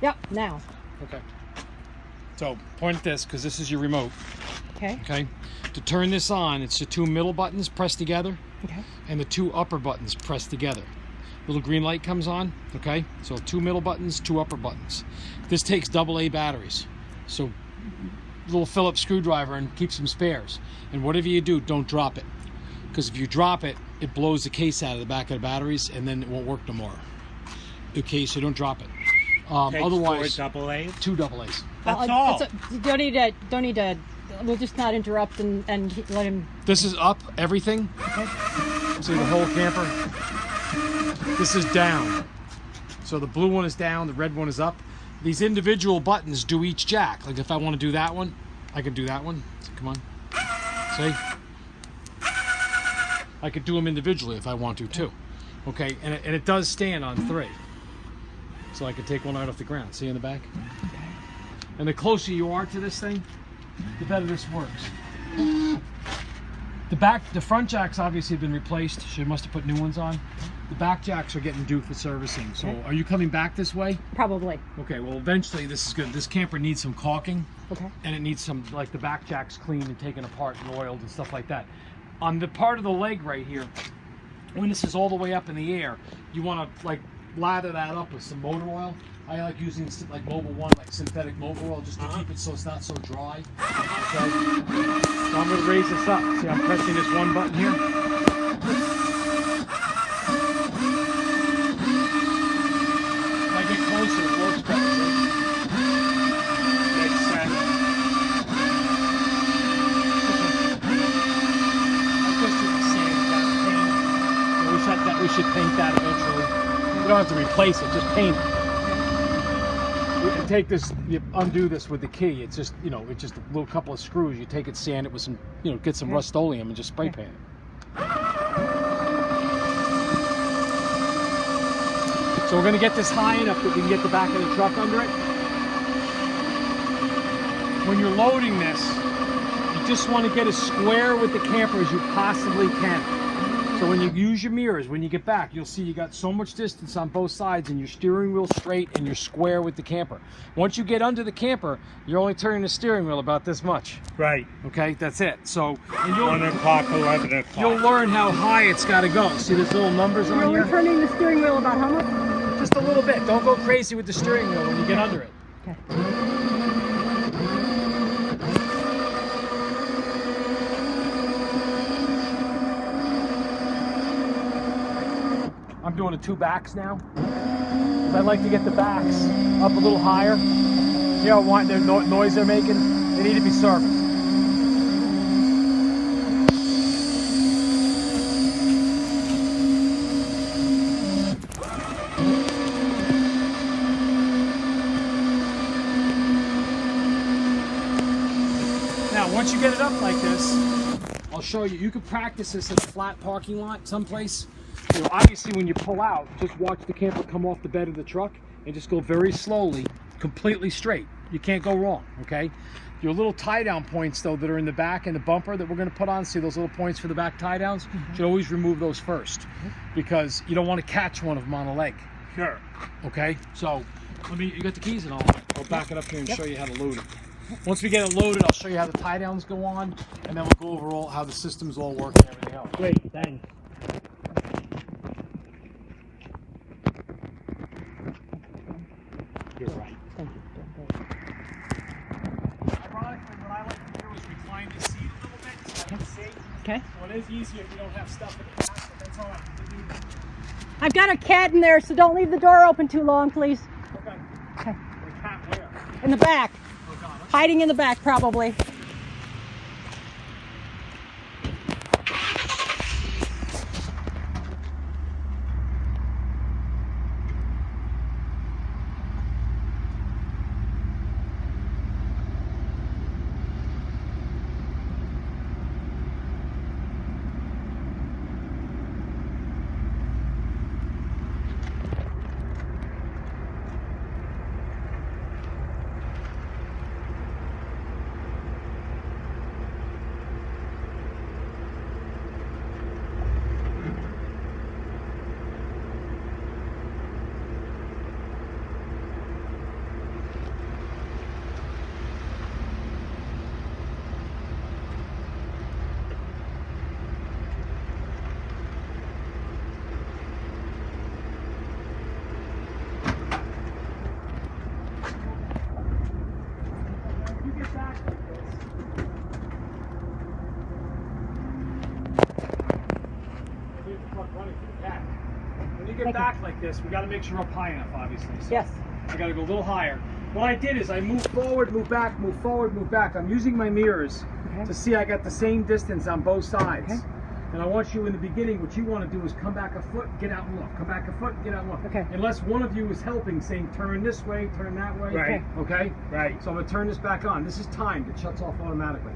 Yep, now. Okay. So point at this, because this is your remote. Okay. Okay. To turn this on, it's the two middle buttons pressed together. Okay. And the two upper buttons pressed together. Little green light comes on. Okay. So two middle buttons, two upper buttons. This takes AA batteries. So little Phillips screwdriver and keep some spares. And whatever you do, don't drop it. Because if you drop it, it blows the case out of the back of the batteries, and then it won't work no more. Okay, so don't drop it. Otherwise, 4 AA's? 2 AA's. That's all. Don't need to. We'll just not interrupt and let him. This is up, everything. Okay. See the whole camper. This is down. So the blue one is down, the red one is up. These individual buttons do each jack. Like if I want to do that one, I can do that one. So come on. See? I could do them individually if I want to too. Okay, and it does stand on 3. So I could take one out off the ground. See in the back? And the closer you are to this thing, the better this works. The front jacks obviously have been replaced. She must have put new ones on. The back jacks are getting due for servicing. So are you coming back this way? Probably. Okay, well eventually this is good. This camper needs some caulking. Okay. And it needs some, like the back jacks cleaned and taken apart and oiled and stuff like that. On the part of the leg right here, when this is all the way up in the air, you want to like lather that up with some motor oil. I like using like Mobil 1, like synthetic motor oil, just to keep it so it's not so dry. Okay. So I'm going to raise this up. See, I'm pressing this one button here. If I get closer, it works better. Makes sense. I just did the sand down paint. We should paint that eventually. We don't have to replace it, just paint it. You take this, you undo this with the key. It's just, you know, it's just a little couple of screws. You take it, sand it with some, you know, get some Rust-Oleum and just spray paint it. So we're going to get this high enough that we can get the back of the truck under it. When you're loading this, you just want to get as square with the camper as you possibly can. So when you use your mirrors, when you get back, you'll see you got so much distance on both sides and your steering wheel straight and you're square with the camper. Once you get under the camper, you're only turning the steering wheel about this much. Right. Okay, that's it. So and 1 o'clock, 11 o'clock. You'll learn how high it's got to go. See these little numbers on You're here? only turning the steering wheel about how much? Just a little bit. Don't go crazy with the steering wheel when you get under it. Okay. I'm doing the 2 backs now. Because I like to get the backs up a little higher. You know what the noise they're making? They need to be serviced. Now, once you get it up like this, I'll show you. You can practice this in a flat parking lot someplace. You know, obviously when you pull out, just watch the camper come off the bed of the truck and just go very slowly, completely straight. You can't go wrong, okay? Your little tie-down points, though, that are in the back and the bumper that we're going to put on, see those little points for the back tie-downs? You should always remove those first because you don't want to catch one of them on a leg. Sure. Okay? So, you got the keys and all. I'll back it up here and show you how to load it. Once we get it loaded, I'll show you how the tie-downs go on, and then we'll go over how the systems all work and everything else. Great, thanks. You're right. Thank you. Ironically, what I like to do is recline the seat a little bit so I can see. Okay. So it is easier if you don't have stuff in the back, but that's all I have to do. I've got a cat in there, so don't leave the door open too long, please. Okay. Okay. The cat where? In the back. Oh, God. Hiding in the back, probably. this, we got to make sure we're up high enough, obviously. So Yes. I got to go a little higher. What I did is I moved forward, move back, move forward, move back. I'm using my mirrors to see I got the same distance on both sides. Okay. And I want you in the beginning, what you want to do is come back a foot, get out and look. Come back a foot, get out and look. Okay. Unless one of you is helping, saying turn this way, turn that way. Right. Okay? Right. So I'm going to turn this back on. This is timed. It shuts off automatically.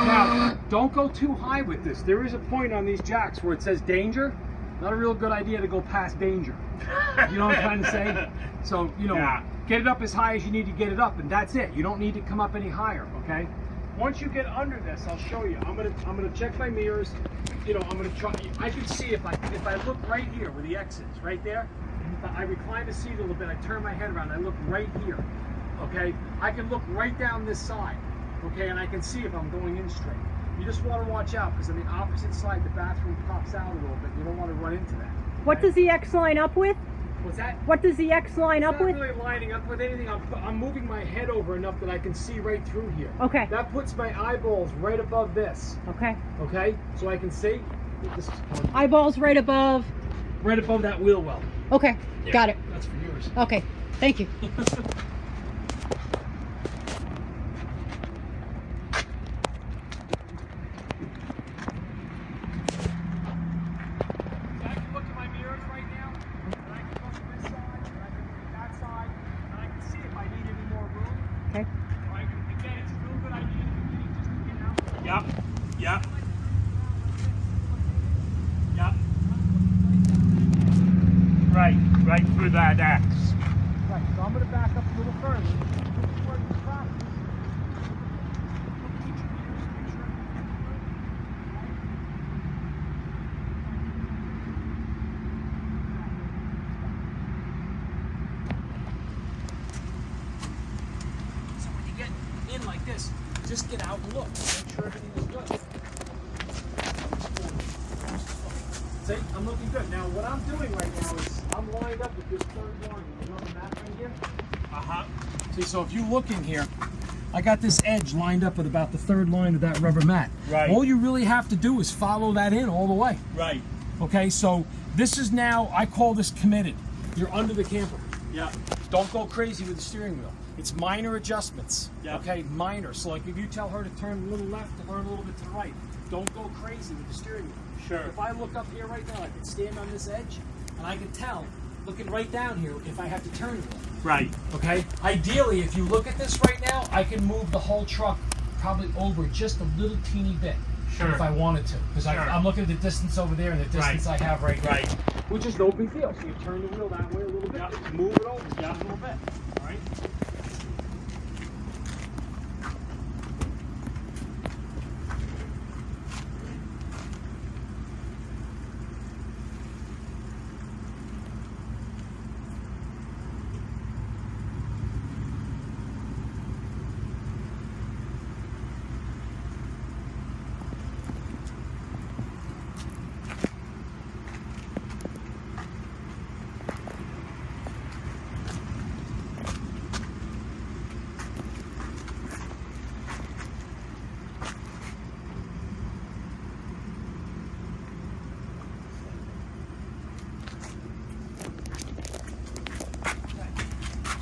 Now, don't go too high with this. There is a point on these jacks where it says danger. Not a real good idea to go past danger. You know what I'm trying to say? So, you know, get it up as high as you need to get it up, and that's it. You don't need to come up any higher, okay? Once you get under this, I'll show you. I'm gonna check my mirrors. You know, I'm gonna try. I can see if I look right here where the X is, right there. I recline the seat a little bit. I turn my head around. I look right here. Okay. I can look right down this side. Okay, and I can see if I'm going in straight. You just want to watch out because on the opposite side, the bathroom pops out a little bit. You don't want to run into that. What does the X line up with? What's that? What does the X line up with? It's not really lining up with anything. I'm moving my head over enough that I can see right through here. Okay. That puts my eyeballs right above this. Okay. Okay? So I can see. This is Eyeballs right above. right above that wheel well. Okay. Yeah, Got it. That's for yours. Okay. Thank you. I can look at my mirrors right now, and I can look at this side, and I can look at that side, and I can see if I need any more room. Okay. Right? Again, it's a real good idea in the beginning just to get out. Yep. Right through that X. Right, so I'm going to back up a little further. Towards the practice. So when you get in like this, just get out and look. Make sure everything is good. See, I'm looking good. Now, what I'm doing right now is I'm lined up with this third line. You know the map right here? See, so if you look in here, I got this edge lined up with about the third line of that rubber mat. Right. All you really have to do is follow that in all the way. Right. Okay, so this is now, I call this committed. You're under the camper. Yeah. Don't go crazy with the steering wheel. It's minor adjustments. Yeah. Okay, minor. So like if you tell her to turn a little left to turn a little bit to the right, don't go crazy with the steering wheel. Sure. If I look up here right now, I can stand on this edge and I can tell, looking right down here, if I have to turn it. Right. Okay? Ideally, if you look at this right now, I can move the whole truck probably over just a little teeny bit. Sure. If I wanted to. Because Sure. I'm looking at the distance over there and the distance I have right here. Right. Which is no big deal. So you turn the wheel that way a little bit, move it over just a little bit. All right?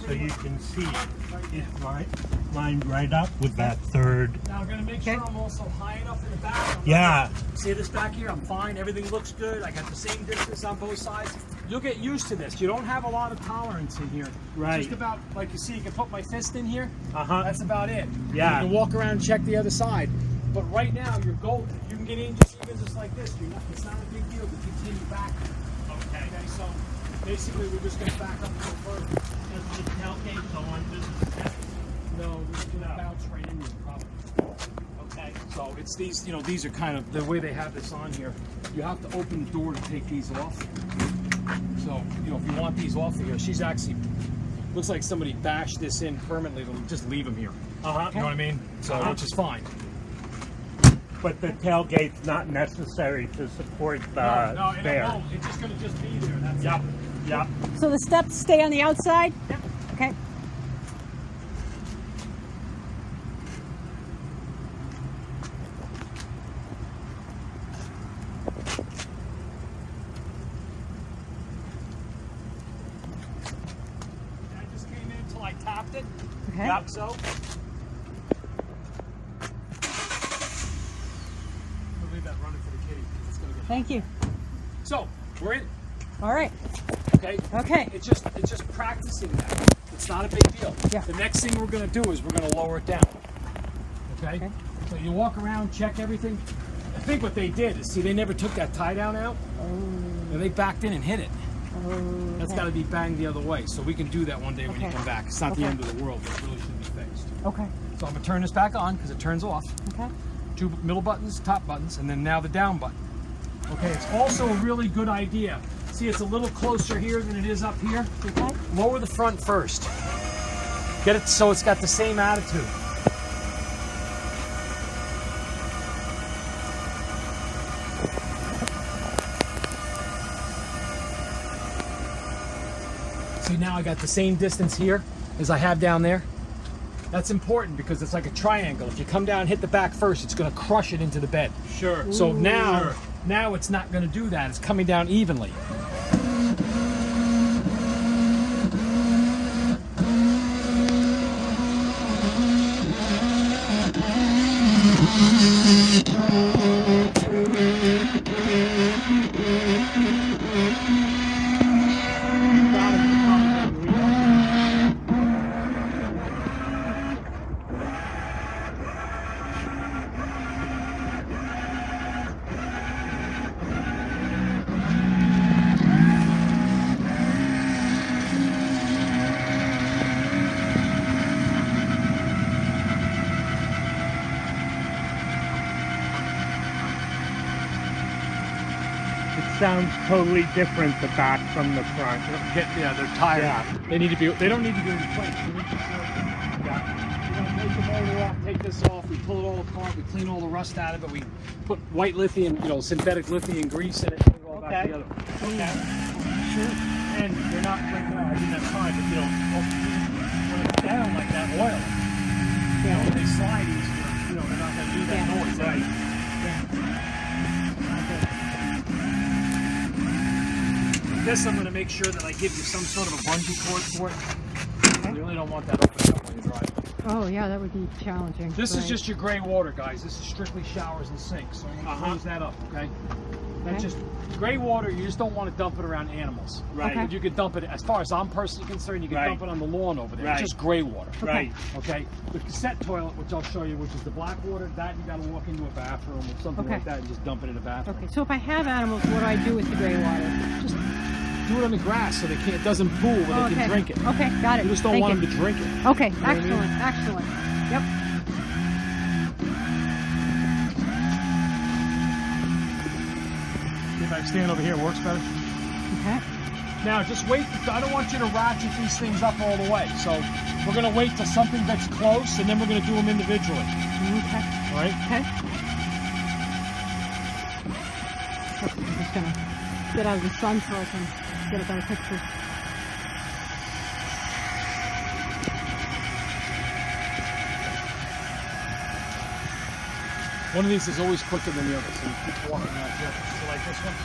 So you can see it's lined right up with that third. Now I'm going to make sure I'm also high enough in the back. Yeah. See this back here? I'm fine. Everything looks good. I got the same distance on both sides. You'll get used to this. You don't have a lot of tolerance in here. Right. Just about, like you see, you can put my fist in here. Uh-huh. That's about it. Yeah. You can walk around and check the other side. But right now, you're golden. You can get in just even just like this. It's not a big deal to continue back. Okay. Okay, so basically we're just going to back up a little further. Does the tailgate go on this? No, we're just going to bounce right in here, probably. Okay. So it's these, you know, these are kind of the way they have this on here. You have to open the door to take these off. So, you know, if you want these off of here, she's actually, looks like somebody bashed this in permanently to just leave them here. Uh-huh. You know what I mean? So, which is fine. But the tailgate's not necessary to support the No, spare. it's just going to just be there. That's Yep. it. Yeah. So the steps stay on the outside? Yep. Okay. I just came in until I tapped it. Okay. Yep. So. We'll leave that running for the kitty because it's going to get. Thank you. So we're in. All right. Okay. Okay. It's just practicing that. It's not a big deal. Yeah. The next thing we're going to do is we're going to lower it down. Okay? So you walk around, check everything. I think what they did is, see, they never took that tie down out. And they backed in and hit it. That's got to be banged the other way. So we can do that one day when you come back. It's not the end of the world, but it really should be fixed. Okay. So I'm going to turn this back on because it turns off. Okay. 2 middle buttons, top buttons, and then now the down button. Okay, it's also a really good idea. See, it's a little closer here than it is up here. Okay. Lower the front first. Get it so it's got the same attitude. See, now I got the same distance here as I have down there. That's important because it's like a triangle. If you come down and hit the back first, it's going to crush it into the bed. Sure. So now it's not going to do that. It's coming down evenly. It sounds totally different, the back from the front. Yeah, they're tired. Yeah. They need to be. They don't need to be replaced. We need to We're gonna take the motor off, take this off. We pull it all apart. We clean all the rust out of it. We put white lithium, synthetic lithium grease in it. Put it all back together. Okay. Sure. And they're not right now. I didn't have time, but when it's down like that oil, when they slide easier, they're not gonna do that noise. Right. This I'm going to make sure that I give you some sort of a bungee cord for it. You really don't want that open up when you're driving. Oh yeah, that would be challenging. This is just your gray water, guys. This is strictly showers and sinks. So I'm going to close that up, okay? That's just gray water. You just don't want to dump it around animals. Right. Okay. But you could dump it, as far as I'm personally concerned, you can dump it on the lawn over there. Right. It's just gray water. Right. Okay. The cassette toilet, which I'll show you, which is the black water, that you got to walk into a bathroom or something like that and just dump it in a bathroom. Okay, so if I have animals, what do I do with the gray water? Just do it on the grass so it doesn't pool where they can drink it. Okay, got it. You just don't want them to drink it. Okay, You know what I mean? excellent, excellent. Yep. If I stand over here, it works better. Okay. Now, just wait. I don't want you to ratchet these things up all the way. So we're going to wait till something gets close, and then we're going to do them individually. Okay. All right? Okay. I'm just going to get out of the sun so I can get a better picture. One of these is always quicker than the other, so you keep walking like this. So like this one.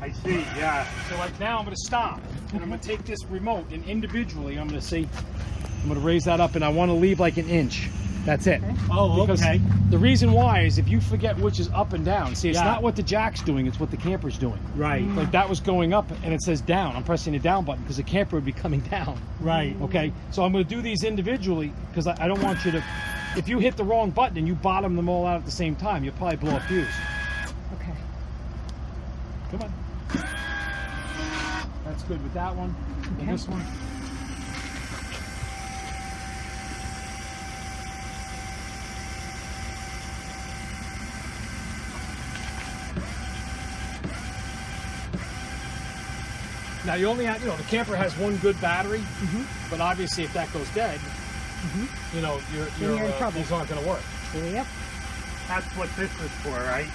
I see, yeah. So like now I'm going to stop, and I'm going to take this remote, and individually I'm going to raise that up, and I want to leave like an inch. That's it. Okay. Oh, because okay. the reason why is if you forget which is up and down. See, it's Yeah. not what the jack's doing, it's what the camper's doing. Right. Like that was going up and it says down. I'm pressing the down button because the camper would be coming down. Right. Okay, so I'm going to do these individually because I don't want you to, if you hit the wrong button and you bottom them all out at the same time, you'll probably blow a fuse. Okay. Come on. That's good with that one. And this one. Now you only have, the camper has one good battery, but obviously if that goes dead, you're in trouble. these aren't going to work. Yep. That's what this is for, right?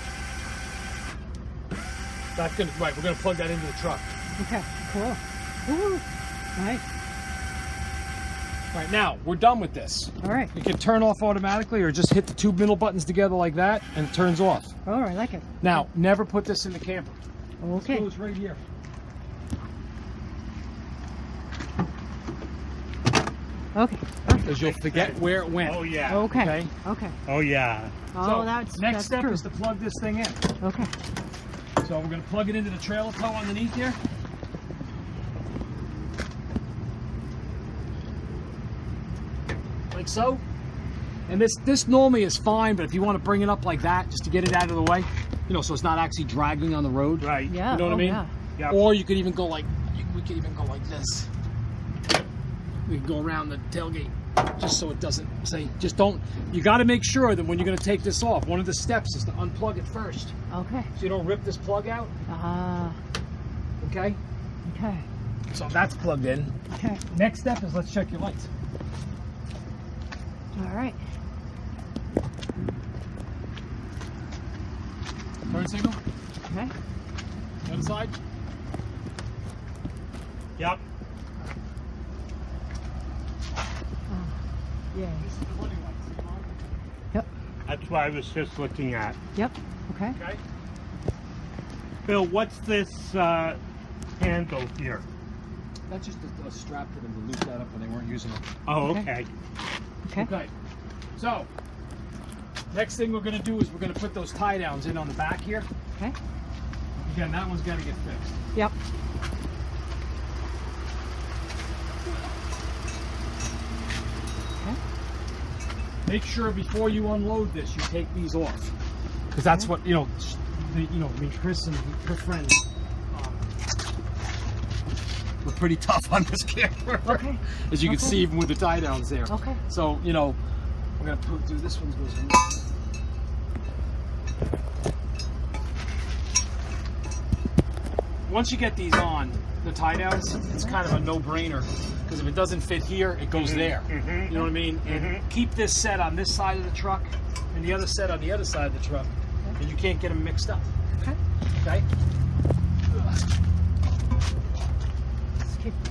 That's gonna, right, we're going to plug that into the truck. Okay, cool. Ooh, nice. All right, now we're done with this. All right. You can turn off automatically or just hit the two middle buttons together like that and it turns off. Oh, I like it. Now, never put this in the camper. Okay. It goes right here. Okay. Because you'll forget where it went. Oh yeah. Okay. Okay. Oh yeah. Oh, So, that's next step true. is to plug this thing in. Okay. So we're going to plug it into the trailer tow underneath here. Like so. And this normally is fine, but if you want to bring it up like that, just to get it out of the way, you know, so it's not actually dragging on the road. Right. Yeah. You know what I mean? Yeah. Yeah. Or you could even go like, we could even go like this. We can go around the tailgate, just so it doesn't say, just don't, you got to make sure that when you're going to take this off, one of the steps is to unplug it first. Okay. So you don't rip this plug out, Ah. okay? Okay. So that's plugged in. Okay. Next step is let's check your lights. All right. Turn signal, Okay. the other side. Yep. Yay. This is the running lights. Come on. Yep. That's what I was just looking at. Yep. Okay. Okay. Bill, what's this handle here? That's just a strap for them to loose that up when they weren't using it. Oh, Okay. okay. Okay. Okay. So, next thing we're going to do is we're going to put those tie downs in on the back here. Okay. Again, that one's got to get fixed. Yep. Okay. Make sure before you unload this, you take these off, because that's what me, Chris and her friend, we're pretty tough on this camera. Okay. As you can Okay. see, even with the tie downs there. Okay. So we're gonna do this one goes in. Once you get these on, the tie downs, it's kind of a no-brainer, because if it doesn't fit here, it goes there. You know what I mean? And keep this set on this side of the truck and the other set on the other side of the truck, and you can't get them mixed up. Okay. Okay?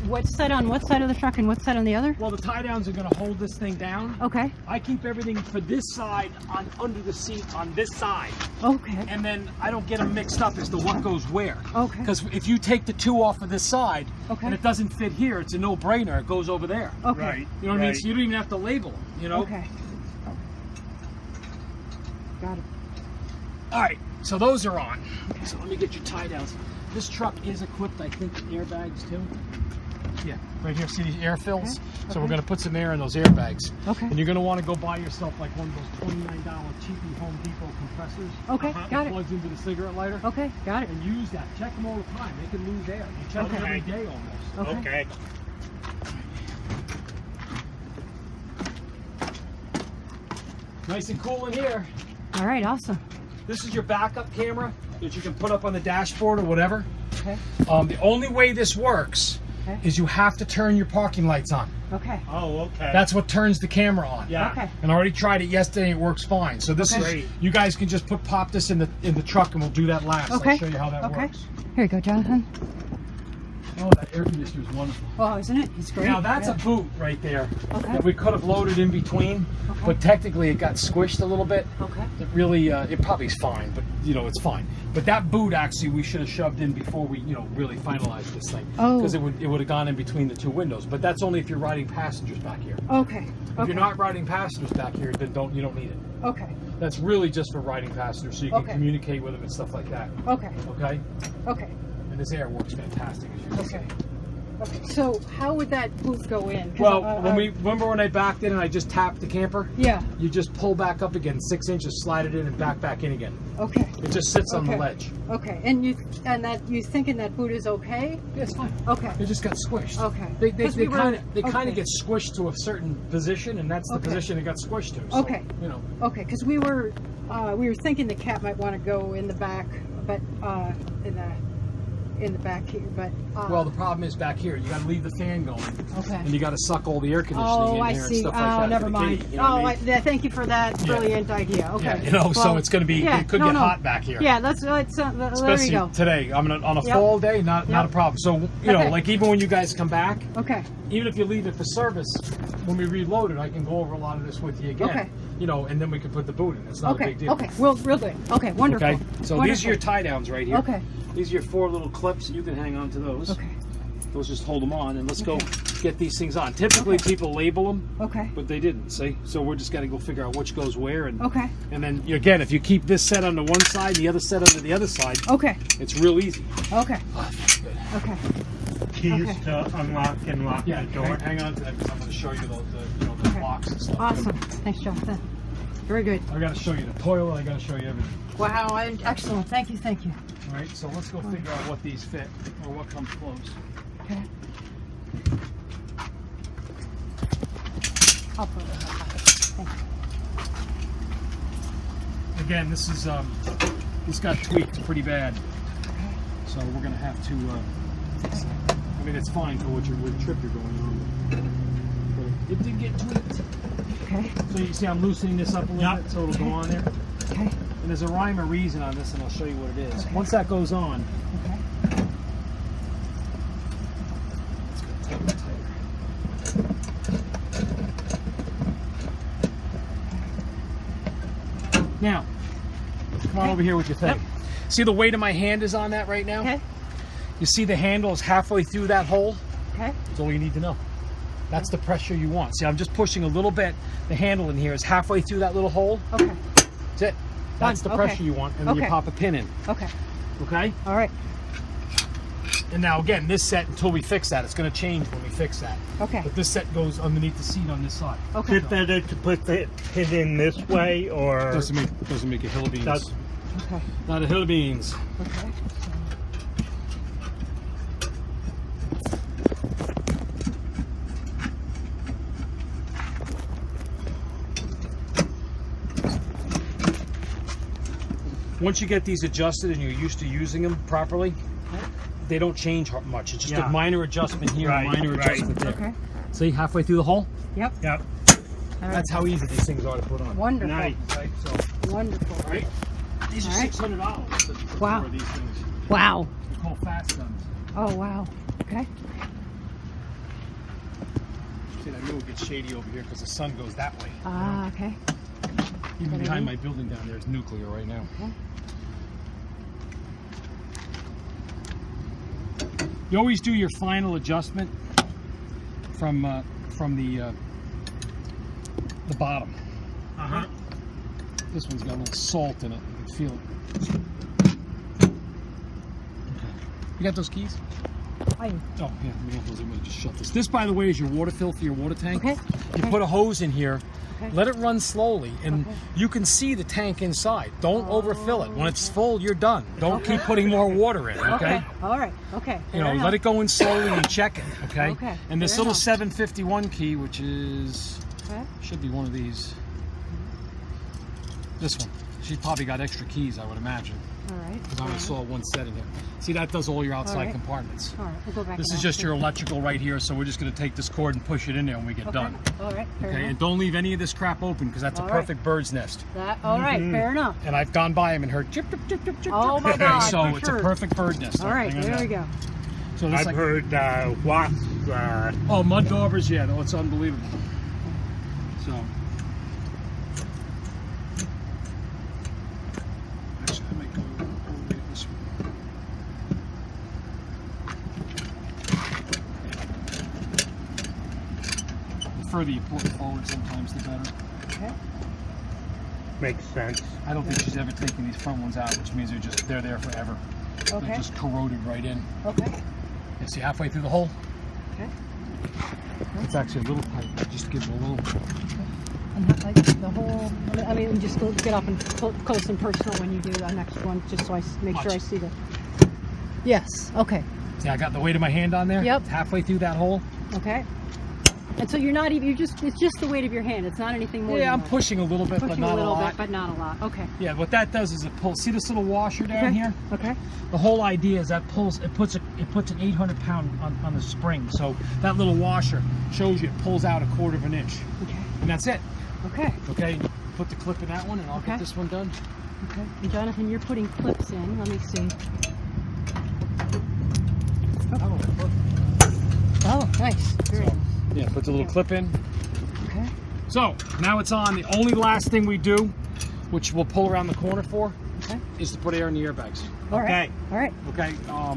What's set on what side of the truck and what's set on the other? Well, the tie downs are going to hold this thing down. Okay. I keep everything for this side under the seat on this side, Okay. and then I don't get them mixed up as to what goes where. Okay. Because if you take the two off of this side Okay. and it doesn't fit here, it's a no-brainer. It goes over there. Okay. Right. You know what I mean? right. So you don't even have to label them, you know? Okay. Got it. All right, so those are on. So let me get your tie downs. This truck is equipped, I think, with airbags too. Yeah, right here, see these air fills? Okay, So we're okay. going to put some air in those airbags. Okay. And you're going to want to go buy yourself like one of those $29 cheapy Home Depot compressors. Okay. That Got it. plugs into the cigarette lighter. Okay. Got it. And use that. Check them all the time. They can lose air. You check them Okay. every day almost. Okay. Okay. Nice and cool in here. All right. Awesome. This is your backup camera that you can put up on the dashboard or whatever. Okay. The only way this works Okay. is you have to turn your parking lights on. Okay. Oh, okay. That's what turns the camera on. yeah. Okay. And I already tried it yesterday. It works fine. So this Okay. is, Great. you guys can just pop this in the truck, and we'll do that last. Okay. I'll show you how that Okay. works. Here you go, Jonathan. Oh, that air conditioner is wonderful. Oh, isn't it? It's great. Now that's Yeah. a boot right there Okay. that we could have loaded in between, Okay. but technically it got squished a little bit. Okay. It really, it probably is fine, but it's fine. But that boot actually we should have shoved in before we, really finalized this thing. Oh. Because it would have gone in between the two windows. But that's only if you're riding passengers back here. Okay. If Okay. you're not riding passengers back here, then you don't need it. Okay. That's really just for riding passengers, so you can Okay. communicate with them and stuff like that. Okay. Okay? Okay. And this air works fantastic, as you can Okay. see. Okay. So how would that boot go in? 'Cause, Well, remember when I backed in and I just tapped the camper? Yeah. You just pull back up again 6 inches, slide it in, and back in again. Okay. It just sits on the Okay. ledge. Okay. And you thinking that boot is okay? Yeah, it's fine. Okay. It just got squished. Okay. They 'Cause we were- kind of okay. get squished to a certain position, and that's the Okay. position it got squished to. So, Okay. Okay. Because we were thinking the cat might want to go in the back, but in the in the back here, but Well, the problem is back here. You got to leave the fan going. okay. And you got to suck all the air conditioning Oh, in I here see. and stuff like that. Never for the mind. heat, you know what I mean? Yeah, thank you for that brilliant idea. Okay. Yeah, you know, so Well, it's going to be. yeah, It could get hot back here. Yeah, there you Especially go. today. I mean, on a fall day, not a problem. So you know, Okay. like even when you guys come back, Okay. even if you leave it for service, when we reload it, I can go over a lot of this with you again. Okay. You know, and then we can put the boot in. It's not a Okay. big deal. Okay. Real good. Okay. Wonderful. Okay. So these are your tie downs right here. Okay. These are your 4 little clips. You can hang on to those. Okay. Those just hold them on, and let's go get these things on. Typically, people label them, Okay. but they didn't. See, so we're just got to go figure out which goes where, and Okay. and then again, if you keep this set on the one side, the other set on the other side, Okay. it's real easy. Okay. Oh, that's good. Okay. Keys Okay. to unlock and lock Yeah, the door. hang on to that because I'm going to show you the Okay. locks and stuff. Awesome. Thanks, Jonathan. Very good. I got to show you the toilet. I got to show you everything. Wow. Excellent. Thank you. Thank you. All right, so let's go figure out what these fit or what comes close. Okay. I'll put it in my pocket. Thank you. Again, this is this got tweaked pretty bad, so we're gonna have to fix it. I mean, it's fine for what trip you're going on, but it did get tweaked. Okay. So you see, I'm loosening this up a little bit, so it'll go on there. Okay. And there's a rhyme or reason on this, and I'll show you what it is. Okay. Once that goes on, Okay. it's gonna take it tighter. Now, come on over here with your thing. Yep. See the weight of my hand is on that right now? Okay. You see the handle is halfway through that hole? Okay. That's all you need to know. That's the pressure you want. See, I'm just pushing a little bit. The handle in here is halfway through that little hole. Okay. That's it. That's the Okay. pressure you want. And then you Okay. pop a pin in. Okay. Okay? All right. And now again, this set, until we fix that, it's going to change when we fix that. Okay. But this set goes underneath the seat on this side. Okay. Is it better to put the pin in this way or? Doesn't make a hill of beans. Does- Okay. Not a hill of beans. Okay. Once you get these adjusted and you're used to using them properly, they don't change much. It's just a Yeah. minor adjustment here, Right, a minor right. adjustment there. Okay. See, halfway through the hole? Yep. Yep. All right. That's how easy these things are to put on. Wonderful. Nice. Right? So, Wonderful. right? These are All right. $600. Wow. For these things. Wow. They're called fast guns. Oh, wow. Okay. See, I knew it gets shady over here because the sun goes that way. Ah, okay. Even behind my building down there is nuclear right now. Okay. You always do your final adjustment from the bottom. Uh-huh. This one's got a little salt in it. You can feel it. Okay. You got those keys? I, Oh, yeah. Let me just shut this. This, by the way, is your water fill for your water tank. okay. You put a hose in here. Okay. Let it run slowly, and Okay. you can see the tank inside. Don't overfill it. When it's full, you're done. Don't keep putting more water in, okay? All right. Okay. You know, let it go in slowly and check it, okay? Okay, And this fair little enough. 751 key, which is, Okay. should be one of these. This one. She's probably got extra keys, I would imagine. All right. Because I only saw one set in here. See, that does all your outside right. compartments. All right. We'll go back. This and is just ask your you. electrical right here, so we're just going to take this cord and push it in there when we get Okay. done. All right. Fair Okay, enough. and don't leave any of this crap open because that's a All right. perfect bird's nest. All right. Fair enough. And I've gone by them and heard chip, chip, chip, chip, chip. Oh my chip. God, So for it's sure. a perfect bird nest. All right. Hang on There we now. go. So this I've heard wasps. oh, mud daubers, yeah, no, it's unbelievable. So actually, I might go over this one. The further you pull it forward, sometimes the better. Okay. Makes sense. I don't think she's ever taken these front ones out, which means they're there forever. They're Okay. just corroded right in. Okay. You see halfway through the hole? Okay. It's actually a little tight, just to give it a little. And like the whole. I mean, just go get up and close and personal when you do the next one, just so I make sure I Watch. see the. Yes. Okay. See, I got the weight of my hand on there. Yep. It's halfway through that hole. Okay. And so you're not even, it's just the weight of your hand. It's not anything more Yeah, than I'm that. pushing a little bit, but Pushing not a little lot. bit, but not a lot. Okay. Yeah, what that does is it pulls. See this little washer down Okay. here? Okay. The whole idea is that pulls. It puts an 800 pound on the spring. So that little washer shows you it pulls out 1/4 of an inch, Okay. and that's it. Okay. Okay. Put the clip in that one, and I'll Okay. get this one done. Okay. And Jonathan, you're putting clips in. Let me see. Oh, nice. Very nice. Yeah, put the little clip in. Okay. So now it's on. The only last thing we do, which we'll pull around the corner for, Okay. is to put air in the airbags. All right. Okay. All right. Okay.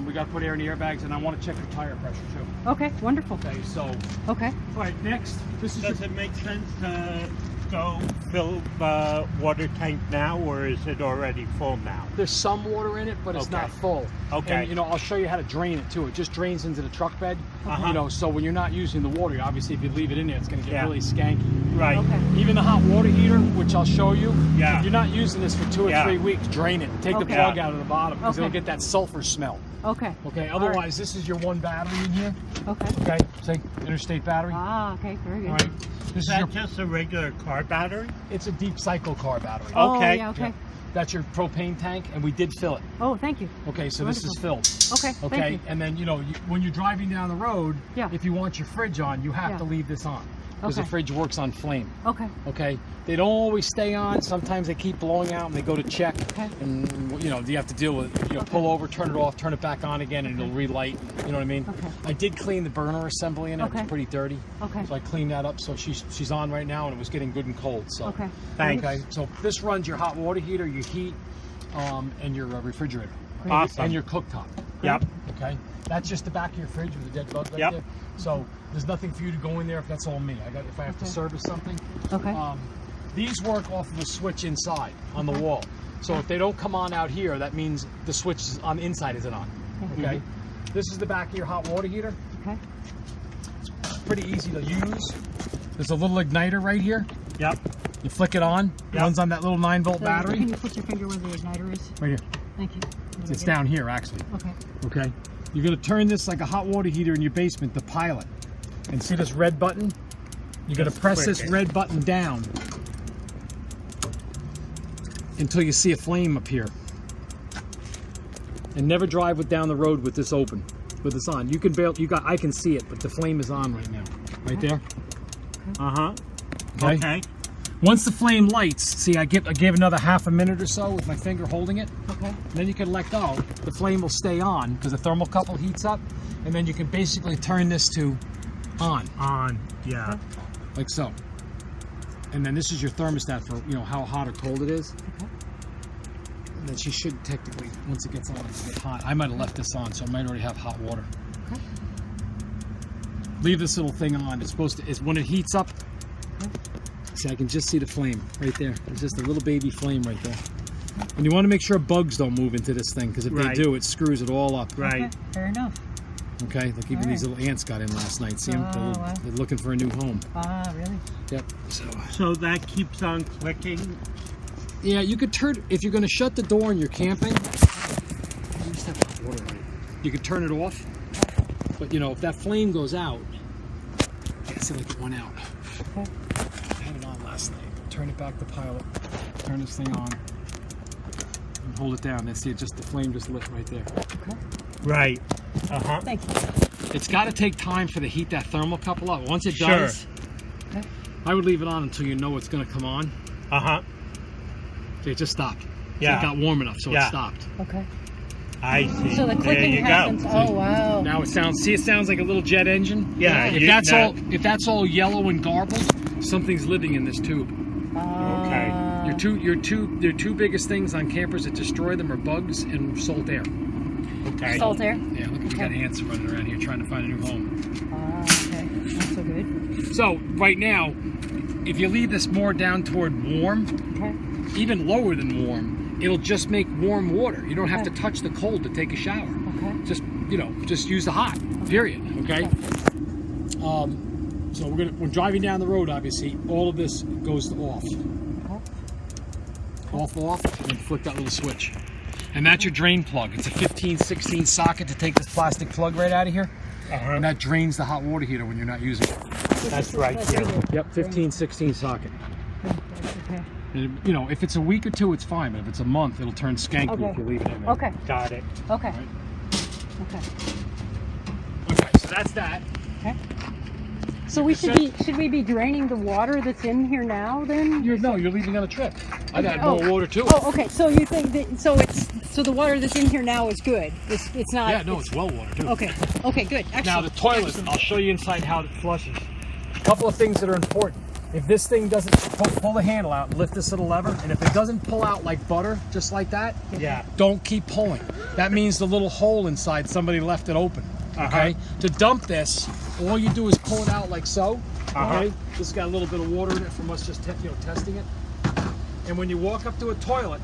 We got to put air in the airbags, and I want to check the tire pressure too. Okay. Wonderful. Okay. So, Okay. all right. Next, this is your Does it make sense to go fill the water tank now, or is it already full now? There's some water in it, but it's Okay. not full. Okay. And, you know, I'll show you how to drain it too. It just drains into the truck bed. Uh-huh. You know, so when you're not using the water, obviously if you leave it in there, it's going to get Yeah. really skanky. Right. Okay. Even the hot water heater, which I'll show you, Yeah. if you're not using this for 2 or Yeah. 3 weeks, drain it. Take the Okay. plug Yeah. out of the bottom because Okay. it'll get that sulfur smell. Okay. Okay, All right. otherwise this is your one battery in here. Okay. Okay, say interstate battery. Ah, okay. Very good. All right, this Is is your, that just a regular car battery? it's a deep cycle car battery. Oh, Okay. yeah, okay. That's your propane tank, and we did fill it. Oh, thank you. Okay, so this is filled. Okay. Okay, Thank you. and then you know when you're driving down the road, Yeah. if you want your fridge on, you have Yeah. to leave this on because the Okay. fridge works on flame. Okay. Okay, they don't always stay on. Sometimes they keep blowing out, and they go to check, Okay. and you know you have to deal with pull over, turn it off, turn it back on again, and it'll relight. You know what I mean? Okay. I did clean the burner assembly in it. It Okay. was pretty dirty. Okay. So I cleaned that up. So she's on right now, and it was getting good and cold. So Okay. Thanks. Okay, so this runs your hot water heater, your heat, and your refrigerator. Awesome. And your cooktop. Yep. Okay, that's just the back of your fridge with the dead bug right Yep. there. So there's nothing for you to go in there if that's all me. If I have to Okay. service something. Okay. These work off of a switch inside on the wall. So if they don't come on out here, that means the switch on the inside isn't on. Okay. This is the back of your hot water heater. Okay. Pretty easy to use. There's a little igniter right here. Yep. You flick it on. Yep. Runs on that little 9-volt So, battery. Can you put your finger where the igniter is? Right here. Thank you. It's down here actually. Okay. Okay. You're gonna turn this like a hot water heater in your basement, the pilot. And see this red button? You're gonna Just press click this it. red button down until you see a flame appear. And never drive down the road with this open, with this on. I can see it, but the flame is on right now. Right there. Uh-huh. Okay. Okay. Once the flame lights, see I gave another half a minute or so with my finger holding it. Okay. And then you can let go. The flame will stay on because the thermocouple heats up, and then you can basically turn this to on, On. Yeah. like so. And then this is your thermostat for how hot or cold it is. Okay. And then she should technically, once it gets on, it's get hot. I might have left this on, so it might already have hot water. Okay. Leave this little thing on. It's supposed to. It's when it heats up. See, I can just see the flame right there. It's just a little baby flame right there. And you want to make sure bugs don't move into this thing, because if Right. they do, it screws it all up. Right. Okay. Fair enough. Okay, like even these little ants got in last night. See them? Oh, wow. They're looking for a new home. Ah, really? Yep. So So that keeps on clicking. yeah, you could turn if you're going to shut the door and you're camping. You just have hot water on it. You could turn it off, but if that flame goes out, I see like it went out. Okay. I had it on last night. Turn it back to pilot. Turn this thing on. And hold it down. And see, just the flame just lit right there. Okay. Right. Uh-huh. Thank you. It's got to take time for the heat that thermocouple up. Once it Sure. does, Okay. I would leave it on until you know it's going to come on. Uh-huh. Okay, it just stopped. So Yeah. it got warm enough, so it Yeah. stopped. Okay. I see. So the there clicking you happens. go. Oh, wow. Now it sounds like a little jet engine. Yeah. If that's all yellow and garbled, something's living in this tube. Okay. Your two biggest things on campers that destroy them are bugs and salt air. Okay. Salt air. Yeah, look, we got ants running around here trying to find a new home. Ah, okay. Not so good. So right now, if you leave this more down toward warm, Okay. even lower than warm, it'll just make warm water. You don't have to Okay. touch the cold to take a shower. Okay. Just use the hot. Period. Okay. So we're driving down the road. Obviously, all of this goes off. Off, and then flick that little switch. And that's your drain plug. It's a 15-16 socket to take this plastic plug right out of here. Uh-huh. And that drains the hot water heater when you're not using it. That's right here. Yep, 15, 16 socket. Okay. And, you know, if it's a week or two, it's fine. But if it's a month, it'll turn skanky Okay. if you leave it in there. Okay. Got it. Okay. Right. Okay. Okay, so that's that. Okay. So we should we be draining the water that's in here now then? You're leaving on a trip. I got Oh. more water too. Oh, okay. So you think that so the water that's in here now is good. It's not. Yeah, no, it's well water too. Okay. Okay. Good. Excellent. Now the toilet, I'll show you inside how it flushes. A couple of things that are important. If this thing doesn't pull the handle out and lift this little lever, and if it doesn't pull out like butter, just like that, Yeah. don't keep pulling. That means the little hole inside somebody left it open. Okay. To dump this, all you do is pull it out like so. Okay. This has got a little bit of water in it from us just testing it. And when you walk up to a toilet,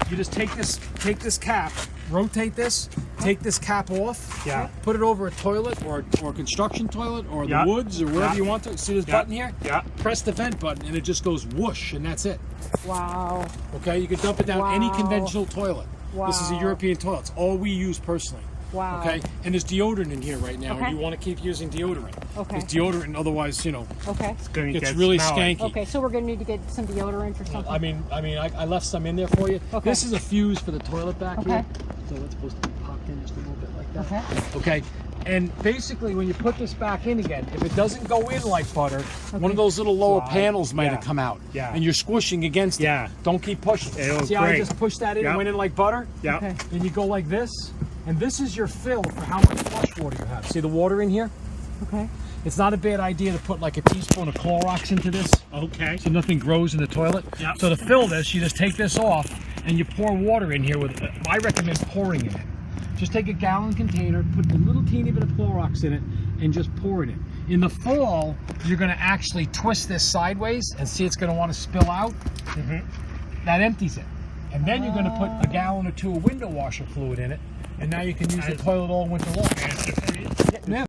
you just take this cap, rotate this, take this cap off, Yeah. put it over a toilet or a construction toilet or the Yeah. woods or wherever Yeah. you want to. See this Yeah. button here? Yeah. Press the vent button and it just goes whoosh and that's it. Wow. Okay, you can dump it down any Wow. conventional toilet. This is a Wow. European toilet. It's all we use personally. Wow. Okay, and there's deodorant in here right now. Okay. And you want to keep using deodorant. Okay. Because deodorant, otherwise, you know, Okay. It's going to it's get really smelly. skanky. Okay. So we're gonna need to get some deodorant or something. I left some in there for you. Okay. This is a fuse for the toilet back Okay. here. So that's supposed to be popped in just a little bit like that. Okay. Okay. And basically, when you put this back in again, if it doesn't go in like butter, one of those little lower Slide. panels might Yeah. have come out. Yeah. And you're squishing against Yeah. it. Don't keep pushing. It'll See how I break. just pushed that in Yep. and went in like butter? Yeah. Okay. Then you go like this, and this is your fill for how much flush water you have. See the water in here? Okay. It's not a bad idea to put like a teaspoon of Clorox into this, Okay. so nothing grows in the toilet. Yep. So to fill this, you just take this off and you pour water in here with, I recommend pouring in it. Just take a gallon container, put a little teeny bit of Clorox in it, and just pour it in. In the fall, you're gonna actually twist this sideways and see it's gonna wanna spill out. That empties it. And then you're gonna put a gallon or two of window washer fluid in it, and now you can use the toilet all winter long. Yeah.